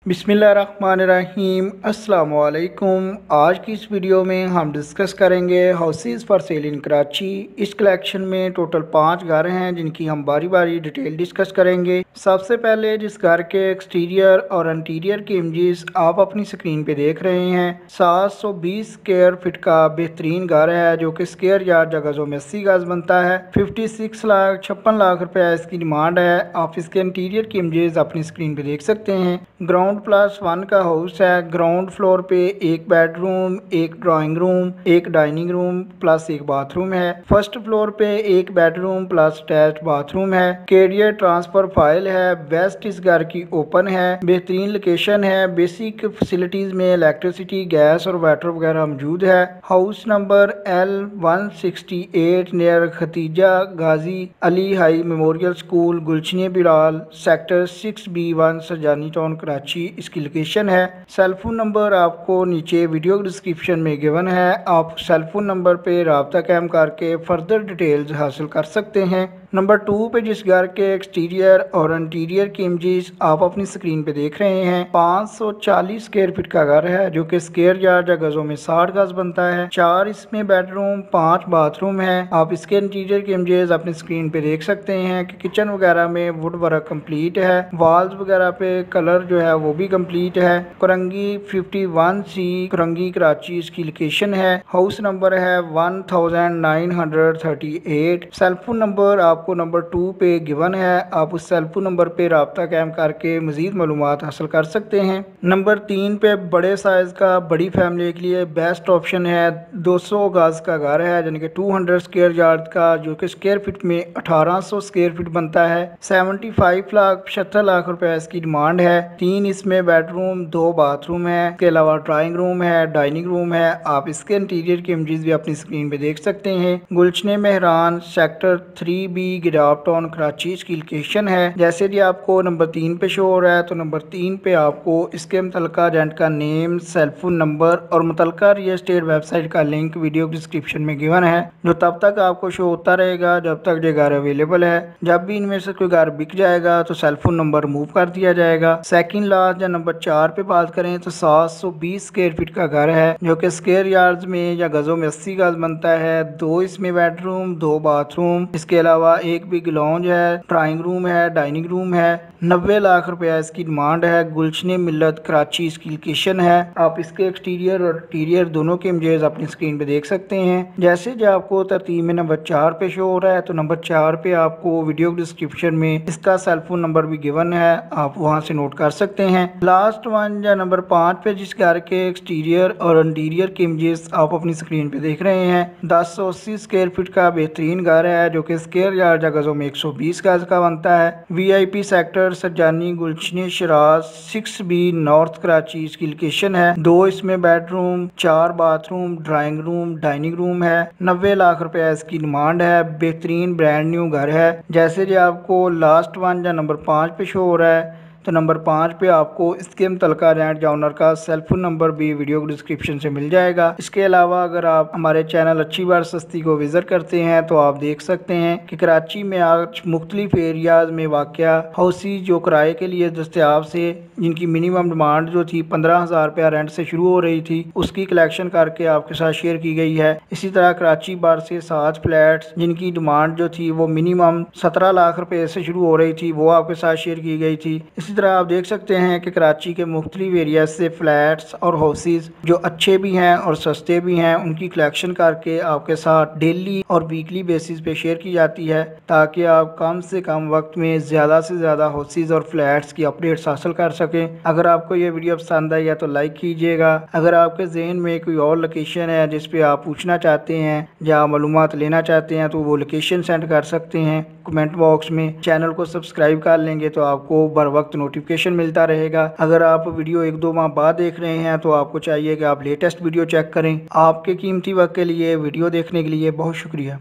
बिस्मिल्लाहिर्रहमानिर्रहीम अस्सलाम वालेकुम। आज की इस वीडियो में हम डिस्कस करेंगे हाउसेस फॉर सेल इन कराची। इस कलेक्शन में टोटल 5 घर हैं जिनकी हम बारी बारी डिटेल डिस्कस करेंगे। सबसे पहले जिस घर के एक्सटीरियर और इंटीरियर की इमेजेस आप अपनी स्क्रीन पे देख रहे हैं, 720 स्क्वायर फीट का बेहतरीन घर है जो कि स्क्वायर यार्ड गज़ों में 80 गज बनता है। 56 लाख रुपये इसकी डिमांड है। आप इसके इंटीरियर की इमेजेस अपनी स्क्रीन पे देख सकते हैं। ग्राउंड +1 का हाउस है। ग्राउंड फ्लोर पे एक बेडरूम, एक ड्राइंग रूम, एक डाइनिंग रूम प्लस एक बाथरूम है। फर्स्ट फ्लोर पे एक बेडरूम प्लस अटैच्ड बाथरूम है। कैरियर ट्रांसफर फाइल है। वेस्ट इस घर की ओपन है। बेहतरीन लोकेशन है। बेसिक फैसिलिटीज में इलेक्ट्रिसिटी, गैस और वाटर वगैरह मौजूद है। House number L168 near Khatija Ghazi Ali high memorial school, Gulshan Bilal, sector 6B1, Surjani town, Karachi इसकी लोकेशन है। सेलफोन नंबर आपको नीचे वीडियो डिस्क्रिप्शन में गिवन है। आप सेलफोन नंबर पे राब्ता कायम करके फर्दर डिटेल्स हासिल कर सकते हैं। नंबर 2 पे जिस घर के एक्सटीरियर और इंटीरियर की इमेजेस आप अपनी स्क्रीन पे देख रहे हैं, 540 स्क्वायर फीट का घर है जो कि स्क्वायर यार्ड गजों में 60 गज बनता है। 4 इसमें बेडरूम, 5 बाथरूम है। आप इसके इंटीरियर की इमेजेस अपनी स्क्रीन पे देख सकते हैं कि किचन वगैरह में वुड वर्क कंप्लीट है। वॉल्स वगैरह पे कलर जो है वो भी कंप्लीट है। कुरंगी 51C कुरंगी कराची इसकी लोकेशन है। हाउस नंबर है 1938। सेलफोन नंबर आपको नंबर 2 पे गिवन है। आप उस सेलफोन नंबर पे राब्ता कायम करके मजीद मालूमात हासिल कर सकते हैं। नंबर 3 पे बड़े साइज का बड़ी फैमिली के लिए बेस्ट ऑप्शन है। 200 गज का घर है यानी कि 200 स्क्वायर यार्ड का, जो कि स्क्वायर फीट में 1800 स्क्वायर फीट बनता है। 75 लाख रुपए इसकी डिमांड है। 3 इसमें बेडरूम, 2 बाथरूम है। इसके अलावा ड्राइंग रूम है, डाइनिंग रूम है। आप इसके इंटीरियर की इमेजेस भी अपनी स्क्रीन पे देख सकते हैं। गुलशन मेहरान, सेक्टर 3B, गिराव टाउन, कराची इसकी लोकेशन है। जैसे कि आपको नंबर 3 पे शो हो रहा है, तो नंबर 3 पे आपको इसके मुतलका रेंट का नेम, सेलफोन नंबर और मुतलका रियल एस्टेट वेबसाइट का लिंक वीडियो डिस्क्रिप्शन में गिवन है, जो तब तक आपको शो होता रहेगा जब तक ये घर अवेलेबल है। जब भी इनमें से कोई घर बिक जाएगा तो सेलफोन नंबर मूव कर दिया जाएगा। सेकंड लास्ट या नंबर 4 पे बात करें तो 720 स्क्वायर फीट का घर है जो कि स्क्वायर यार्ड्स में या गजों में 80 गज बनता है। 2 इसमें बेडरूम, 2 बाथरूम, इसके अलावा एक बिग लॉन्ज है, ड्राइंग रूम है, डाइनिंग रूम है। 90 लाख रुपया इसकी डिमांड है। गुलशन मिल्लत कराची इसकी लोकेशन है। आप इसके एक्सटीरियर और इंटीरियर दोनों के इमेजेस अपनी स्क्रीन पे देख सकते हैं। जैसे जो आपको तरतीब में नंबर 4 पे शो हो रहा है, तो नंबर 4 पे आपको वीडियो डिस्क्रिप्शन में इसका सेलफोन नंबर भी गिवन है, आप वहां से नोट कर सकते हैं। लास्ट वन या नंबर 5 पे जिस घर के एक्सटीरियर और इंटीरियर की इमेजेस आप अपनी स्क्रीन पे देख रहे हैं, 1080 स्क्वायर फीट का बेहतरीन घर है जो कि स्क्वायर यार्ड गजों में 120 गज का बनता है। VIP सेक्टर सरजानी गुलशन शराज 6B नॉर्थ कराची इसकी लोकेशन है। 2 इसमें bedroom, 4 bathroom, drawing room, dining room है। 90 लाख रुपया इसकी डिमांड है। बेहतरीन ब्रांड न्यू घर है। जैसे जो आपको लास्ट वन या नंबर 5 पे शो हो रहा है, तो नंबर 5 पे आपको इसके मुतलका रेंट या ओनर का सेलफोन नंबर भी वीडियो डिस्क्रिप्शन से मिल जाएगा। इसके अलावा अगर आप हमारे चैनल अच्छी बार सस्ती को विजिट करते हैं तो आप देख सकते हैं कि कराची में आज मुख्तलिफ एरियाज में वाक़या हाउसेज जो किराए के लिए दस्तयाब से, जिनकी मिनिमम डिमांड जो थी 15,000 रुपया रेंट से शुरू हो रही थी, उसकी कलेक्शन करके आपके साथ शेयर की गई है। इसी तरह कराची बार से 7 फ्लैट्स जिनकी डिमांड जो थी वो मिनिमम 17 लाख रुपए से शुरू हो रही थी, वो आपके साथ शेयर की गई थी। इसी तरह आप देख सकते हैं कि कराची के मुख्तलिफ एरिया से फ्लैट्स और हाउसेज जो अच्छे भी हैं और सस्ते भी हैं, उनकी कलेक्शन करके आपके साथ डेली और वीकली बेसिस पे शेयर की जाती है, ताकि आप कम से कम वक्त में ज़्यादा से ज़्यादा हाउसेज और फ्लैट्स की अपडेट्स हासिल कर सकें। अगर आपको ये वीडियो पसंद आई है तो लाइक कीजिएगा। अगर आपके जहन में कोई और लोकेशन है जिस पे आप पूछना चाहते हैं या मालूमात लेना चाहते हैं, तो वो लोकेशन सेंड कर सकते हैं कमेंट बॉक्स में। चैनल को सब्सक्राइब कर लेंगे तो आपको बर वक्त नोटिफिकेशन मिलता रहेगा। अगर आप वीडियो 1-2 माह बाद देख रहे हैं तो आपको चाहिए कि आप लेटेस्ट वीडियो चेक करें। आपके कीमती वक्त के लिए वीडियो देखने के लिए बहुत शुक्रिया।